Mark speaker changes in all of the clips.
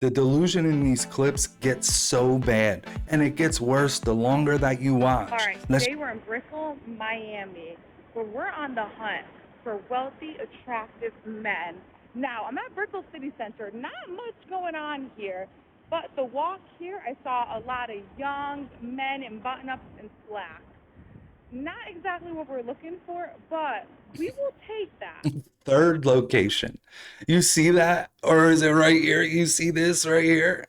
Speaker 1: The delusion in these clips gets so bad, and it gets worse the longer that you watch.
Speaker 2: All right, today we're in Bristol, Miami, where we're on the hunt for wealthy, attractive men. Now, I'm at Bristol City Center. Not much going on here, but the walk here, I saw a lot of young men in button-ups and slacks. Not exactly what we're looking for, but we will take that.
Speaker 1: Third location. You see that? Or is it right here? You see this right here?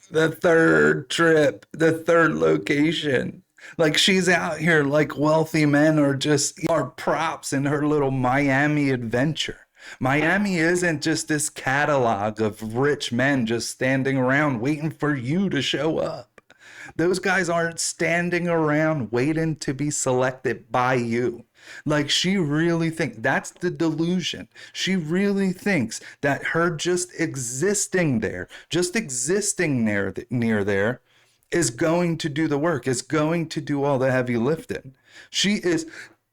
Speaker 1: The third trip, the third location. Like she's out here like wealthy men are props in her little Miami adventure. Miami isn't just this catalog of rich men just standing around waiting for you to show up. Those guys aren't standing around waiting to be selected by you. Like she really thinks that's the delusion. She really thinks that her just existing there, near there, is going to do the work, is going to do all the heavy lifting. She is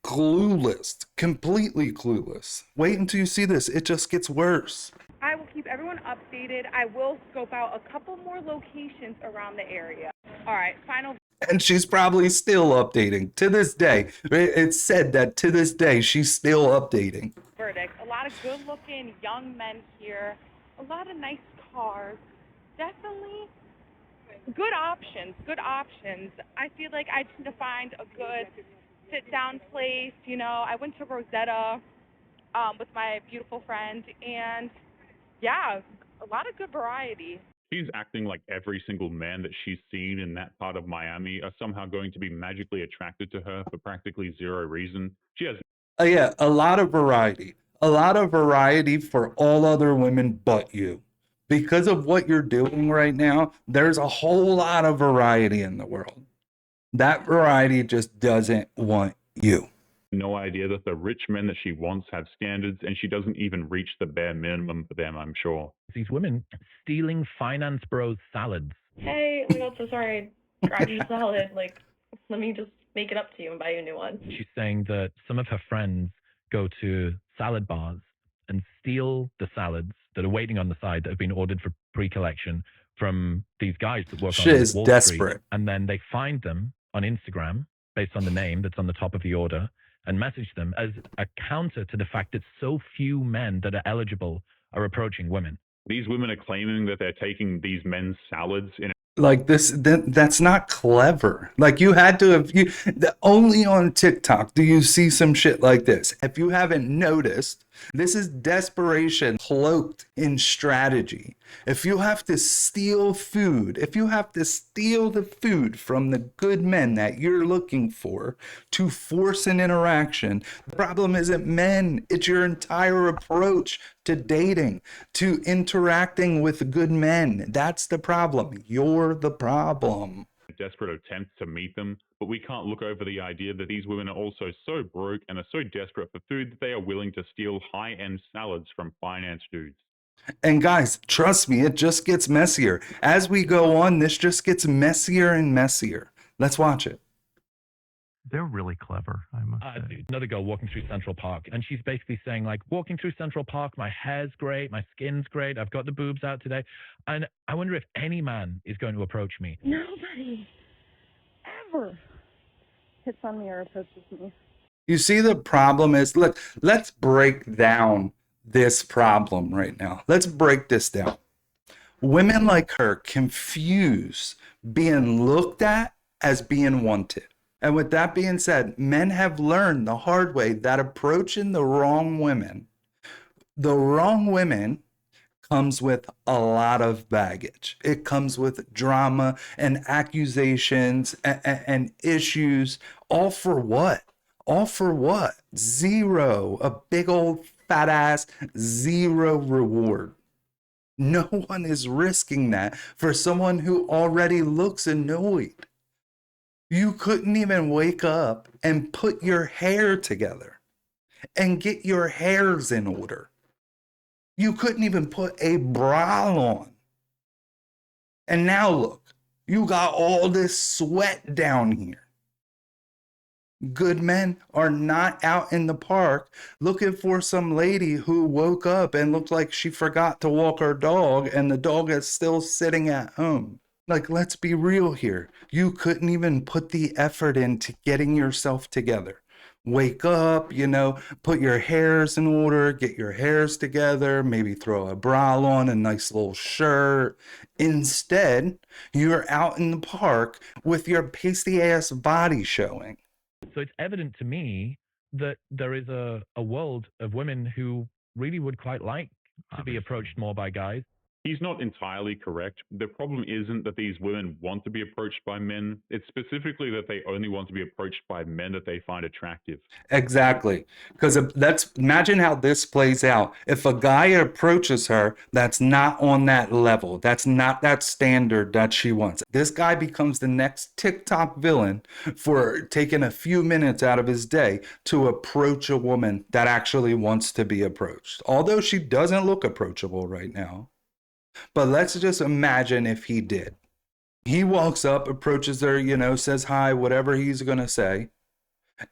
Speaker 1: clueless, completely clueless. Wait until you see this. It just gets worse.
Speaker 2: I will keep everyone updated. I will scope out a couple more locations around the area. All right, final.
Speaker 1: And she's probably still updating to this day. It's said that to this day, she's still updating.
Speaker 2: Verdict. A lot of good-looking young men here. A lot of nice cars. Definitely good options. Good options. I feel like I need to find a good sit-down place. You know, I went to Rosetta with my beautiful friend, and yeah, a lot of good variety.
Speaker 3: She's acting like every single man that she's seen in that part of Miami are somehow going to be magically attracted to her for practically zero reason. She has
Speaker 1: Yeah, a lot of variety. A lot of variety for all other women but you. Because of what you're doing right now, there's a whole lot of variety in the world. That variety just doesn't want you.
Speaker 3: no idea that the rich men that she wants have standards, and she doesn't even reach the bare minimum for them, I'm sure.
Speaker 4: These women stealing finance bros salads.
Speaker 5: Hey, oh my god, so sorry. I grabbed your salad. Like, let me just make it up to you and buy you a new one.
Speaker 4: She's saying that some of her friends go to salad bars and steal the salads that are waiting on the side that have been ordered for pre-collection from these guys that work
Speaker 1: Shit
Speaker 4: on
Speaker 1: is
Speaker 4: Wall
Speaker 1: desperate.
Speaker 4: Street. And then they find them on Instagram based on the name that's on the top of the order and message them as a counter to the fact that so few men that are eligible are approaching women.
Speaker 3: These women are claiming that they're taking these men's salads in
Speaker 1: Like that's not clever. Like you had to have only on TikTok do you see some shit like this. If you haven't noticed, this is desperation cloaked in strategy. If you have to steal food, if you have to steal the food from the good men that you're looking for to force an interaction, the problem isn't men, it's your entire approach to dating, to interacting with good men. That's the problem. You're the problem.
Speaker 3: desperate attempts to meet them, but we can't look over the idea that these women are also so broke and are so desperate for food that they are willing to steal high-end salads from finance dudes.
Speaker 1: And guys, trust me, it just gets messier. As we go on, this just gets messier and messier. Let's watch it.
Speaker 6: They're really clever, I must say.
Speaker 4: Another girl walking through Central Park, and she's basically saying, like, walking through Central Park, my hair's great, my skin's great, I've got the boobs out today. And I wonder if any man is going to approach me.
Speaker 2: Nobody ever hits on me or approaches me.
Speaker 1: You see, the problem is, let's break down this problem right now. Let's break this down. Women like her confuse being looked at as being wanted. And with that being said, men have learned the hard way that approaching the wrong women comes with a lot of baggage. It comes with drama and accusations and issues. All for what? All for what? Zero. A big old fat ass zero reward. No one is risking that for someone who already looks annoyed. You couldn't even wake up and put your hair together and get your hairs in order. You couldn't even put a bra on. And now look, you got all this sweat down here. Good men are not out in the park looking for some lady who woke up and looked like she forgot to walk her dog and the dog is still sitting at home. Like, let's be real here. You couldn't even put the effort into getting yourself together. Wake up, put your hairs in order, get your hairs together, maybe throw a bra on, a nice little shirt. Instead, you're out in the park with your pasty ass body showing.
Speaker 4: So it's evident to me that there is a world of women who really would quite like to be approached more by guys.
Speaker 3: He's not entirely correct. The problem isn't that these women want to be approached by men. It's specifically that they only want to be approached by men that they find attractive.
Speaker 1: Exactly. Because let's imagine how this plays out. If a guy approaches her that's not on that level, that's not that standard that she wants, this guy becomes the next TikTok villain for taking a few minutes out of his day to approach a woman that actually wants to be approached. Although she doesn't look approachable right now. But let's just imagine if he did. He walks up, approaches her, says hi, whatever he's going to say.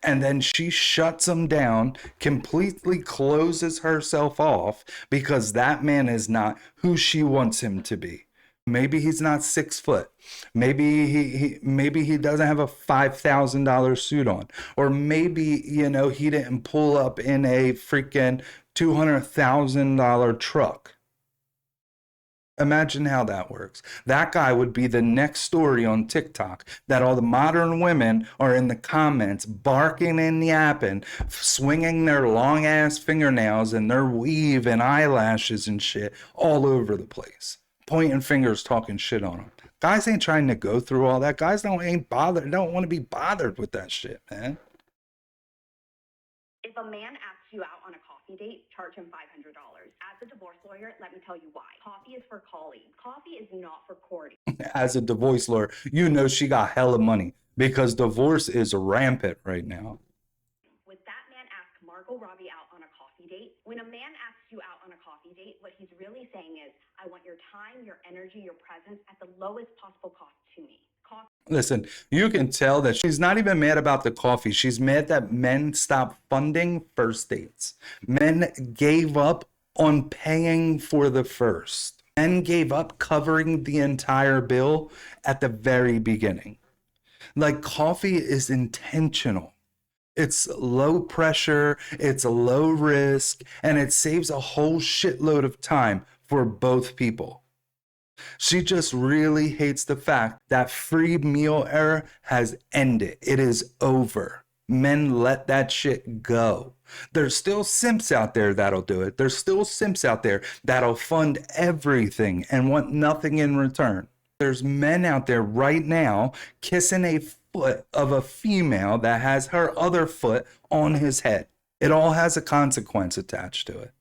Speaker 1: And then she shuts him down, completely closes herself off because that man is not who she wants him to be. Maybe he's not 6 foot. Maybe he doesn't have a $5,000 suit on. Or maybe, he didn't pull up in a freaking $200,000 truck. Imagine how that works. That guy would be the next story on TikTok that all the modern women are in the comments barking and yapping, swinging their long ass fingernails and their weave and eyelashes and shit all over the place, pointing fingers, talking shit on them. Guys ain't trying to go through all that. Guys don't want to be bothered with that shit, man.
Speaker 7: If a man asks you out on a coffee date, charge him $500. As a divorce lawyer, let me tell you why. Coffee is for colleagues. Coffee is not for courting.
Speaker 1: As a divorce lawyer, she got hella money because divorce is rampant right now.
Speaker 7: Would that man ask Margot Robbie out on a coffee date? When a man asks you out on a coffee date, what he's really saying is, I want your time, your energy, your presence at the lowest possible cost to me.
Speaker 1: Listen, you can tell that she's not even mad about the coffee. She's mad that men stopped funding first dates. Men gave up on paying for the first. Men gave up covering the entire bill at the very beginning. Like, coffee is intentional. It's low pressure, it's low risk, and it saves a whole shitload of time for both people. She just really hates the fact that free meal era has ended. It is over. Men let that shit go. There's still simps out there that'll do it. There's still simps out there that'll fund everything and want nothing in return. There's men out there right now kissing a foot of a female that has her other foot on his head. It all has a consequence attached to it.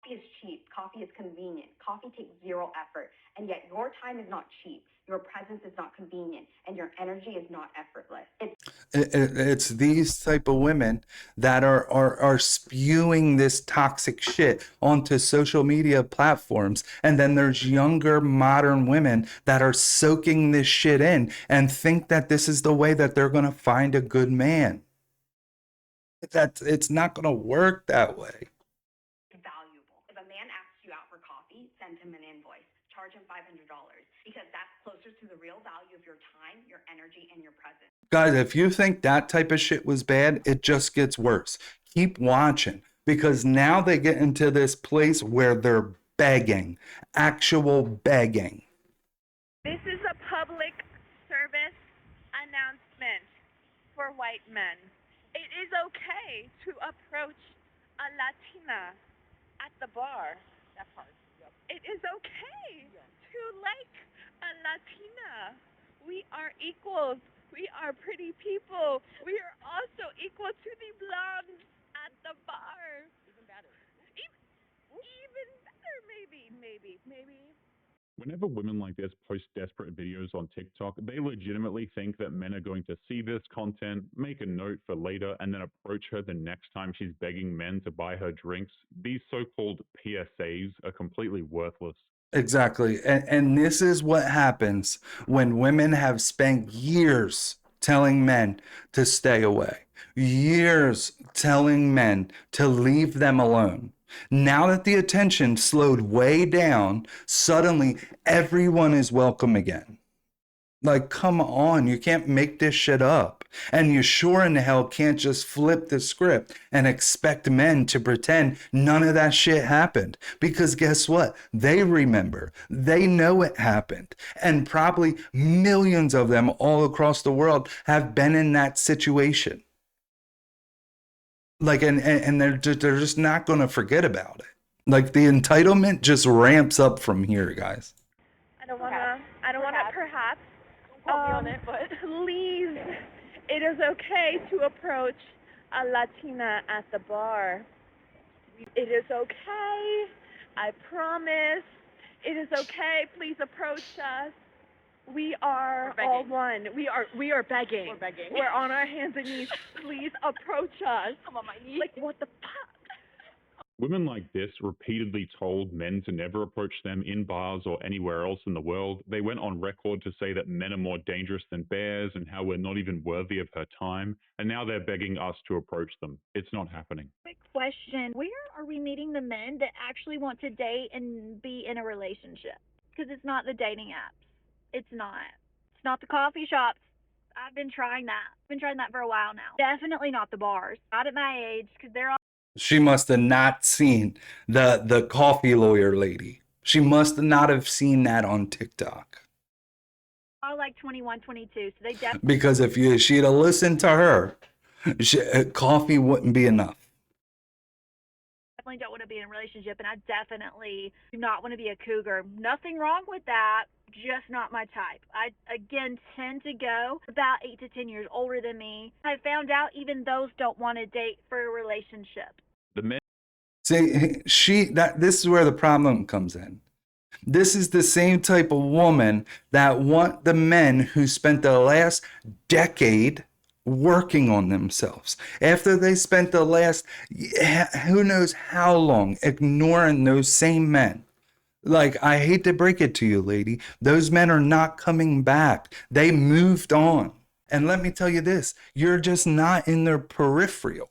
Speaker 7: Coffee is cheap. Coffee is convenient. Coffee takes zero effort. And yet your time is not cheap. Your presence is not convenient. And your energy is not effortless.
Speaker 1: It's these type of women that are spewing this toxic shit onto social media platforms. And then there's younger modern women that are soaking this shit in and think that this is the way that they're going to find a good man. It's not going to work that way.
Speaker 7: Valuable. If a man asks you out for coffee, send him an invoice. Charge him $500 because that's closer to the real value of your time, your energy, and your presence.
Speaker 1: Guys, if you think that type of shit was bad, it just gets worse. Keep watching, because now they get into this place where they're begging, actual begging.
Speaker 2: This is a public service announcement for white men. It is okay to approach a Latina at the bar. That part. It is okay to like a Latina. We are equals. We are pretty people. We are also equal to the blondes at the bar. Even better. Even better, maybe.
Speaker 3: Whenever women like this post desperate videos on TikTok, they legitimately think that men are going to see this content, make a note for later, and then approach her the next time she's begging men to buy her drinks. These so-called PSAs are completely worthless.
Speaker 1: Exactly. And this is what happens when women have spent years telling men to stay away, years telling men to leave them alone. Now that the attention slowed way down, suddenly everyone is welcome again. Like, come on, you can't make this shit up. And you sure in the hell can't just flip the script and expect men to pretend none of that shit happened. Because guess what? They remember. They know it happened. And probably millions of them all across the world have been in that situation. Like, and they're just not going to forget about it. Like, the entitlement just ramps up from here, guys.
Speaker 2: I don't wanna perhaps
Speaker 5: Quote me on it, but
Speaker 2: please, it is okay to approach a Latina at the bar. It is okay. I promise. It is okay. Please approach us. We are all one. We are begging.
Speaker 5: we're begging.
Speaker 2: We're on our hands and knees. Please approach us.
Speaker 5: I'm on my knees.
Speaker 2: Like, what the fuck?
Speaker 3: Women like this repeatedly told men to never approach them in bars or anywhere else in the world. They went on record to say that men are more dangerous than bears and how we're not even worthy of her time. And now they're begging us to approach them. It's not happening.
Speaker 8: Quick question. Where are we meeting the men that actually want to date and be in a relationship? Because it's not the dating apps. It's not. It's not the coffee shops. I've been trying that. I've been trying that for a while now. Definitely not the bars. Not at my age, because they're all
Speaker 1: She must have not seen the coffee lawyer lady. She must not have seen that on TikTok.
Speaker 8: like 21, 22. So they definitely
Speaker 1: Because if she'd have listened to her, coffee wouldn't be enough.
Speaker 8: don't want to be in a relationship, and I definitely do not want to be a cougar. Nothing wrong with that, just not my type. I, again, tend to go about 8 to 10 years older than me. I found out even those don't want to date for a relationship.
Speaker 3: The men
Speaker 1: See, this is where the problem comes in. This is the same type of woman that want the men who spent the last decade working on themselves. After they spent the last, who knows how long, ignoring those same men. Like, I hate to break it to you, lady, those men are not coming back. They moved on. And let me tell you this, you're just not in their peripheral.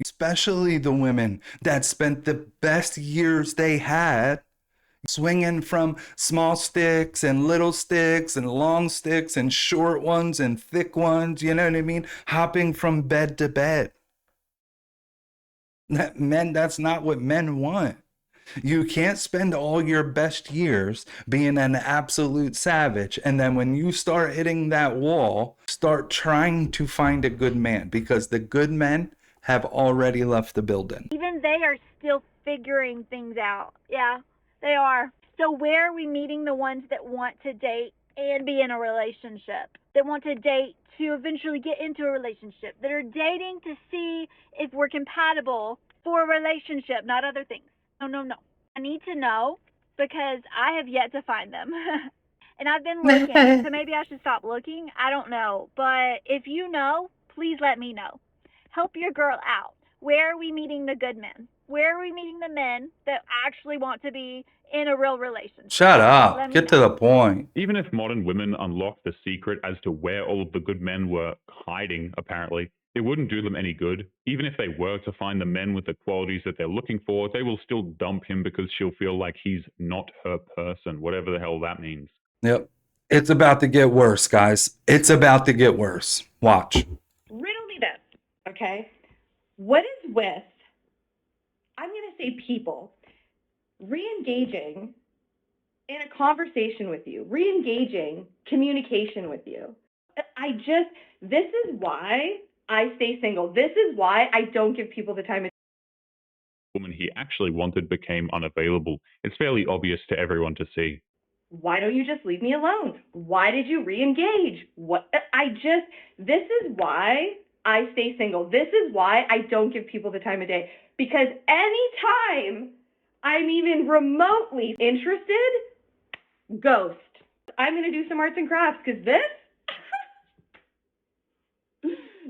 Speaker 1: Especially the women that spent the best years they had swinging from small sticks and little sticks and long sticks and short ones and thick ones, you know what I mean? Hopping from bed to bed. That's not what men want. You can't spend all your best years being an absolute savage, and then when you start hitting that wall, start trying to find a good man, because the good men have already left the building.
Speaker 8: Even they are still figuring things out. Yeah, they are. So where are we meeting the ones that want to date and be in a relationship? That want to date to eventually get into a relationship? That are dating to see if we're compatible for a relationship, not other things. No. I need to know, because I have yet to find them. And I've been looking, so maybe I should stop looking. I don't know. But if you know, please let me know. Help your girl out. Where are we meeting the good men? Where are we meeting the men that actually want to be in a real relationship?
Speaker 1: Shut up.
Speaker 8: Let me
Speaker 1: Get to
Speaker 8: know.
Speaker 1: the point.
Speaker 3: Even if modern women unlocked the secret as to where all of the good men were hiding, apparently, it wouldn't do them any good. Even if they were to find the men with the qualities that they're looking for, they will still dump him because she'll feel like he's not her person, whatever the hell that means.
Speaker 1: Yep. It's about to get worse, guys. It's about to get worse. Watch.
Speaker 5: Riddle me this, okay? What is with, I'm going to say people, re-engaging in a conversation with you, re-engaging communication with you? This is why I stay single. This is why I don't give people the time of
Speaker 3: The woman he actually wanted became unavailable. It's fairly obvious to everyone to see.
Speaker 5: Why don't you just leave me alone? Why did you re-engage? This is why I stay single. This is why I don't give people the time of day. Because anytime I'm even remotely interested, ghost. I'm going to do some arts and crafts, because this?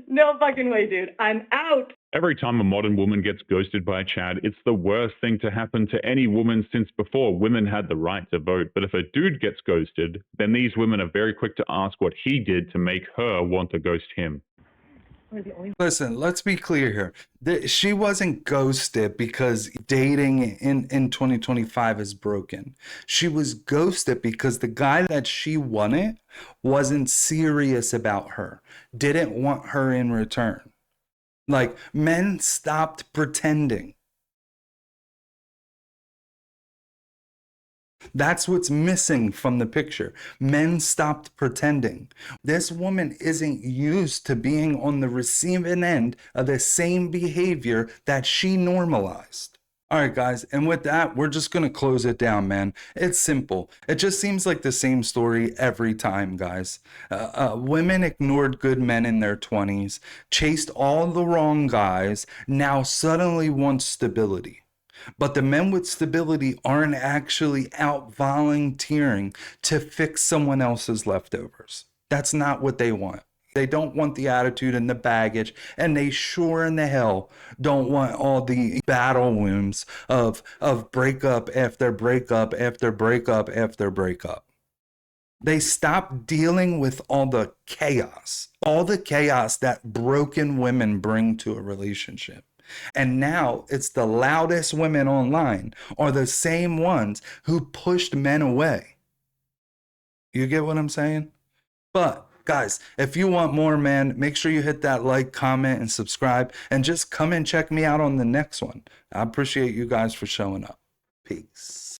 Speaker 5: No fucking way, dude. I'm out.
Speaker 3: Every time a modern woman gets ghosted by a Chad, it's the worst thing to happen to any woman since before women had the right to vote. But if a dude gets ghosted, then these women are very quick to ask what he did to make her want to ghost him.
Speaker 1: Listen, let's be clear here. She wasn't ghosted because dating in 2025 is broken. She was ghosted because the guy that she wanted wasn't serious about her, didn't want her in return. Like, men stopped pretending. That's what's missing from the picture. Men stopped pretending. This woman isn't used to being on the receiving end of the same behavior that she normalized. All right, guys, and with that, we're just going to close it down, man. It's simple. It just seems like the same story every time, guys. Women ignored good men in their 20s, chased all the wrong guys, now suddenly want stability. But the men with stability aren't actually out volunteering to fix someone else's leftovers. That's not what they want. They don't want the attitude and the baggage, and they sure in the hell don't want all the battle wounds of breakup after breakup after breakup after breakup. They stop dealing with all the chaos that broken women bring to a relationship. And now it's the loudest women online are the same ones who pushed men away. You get what I'm saying? But guys, if you want more, man, make sure you hit that like, comment, and subscribe, and just come and check me out on the next one. I appreciate you guys for showing up. Peace.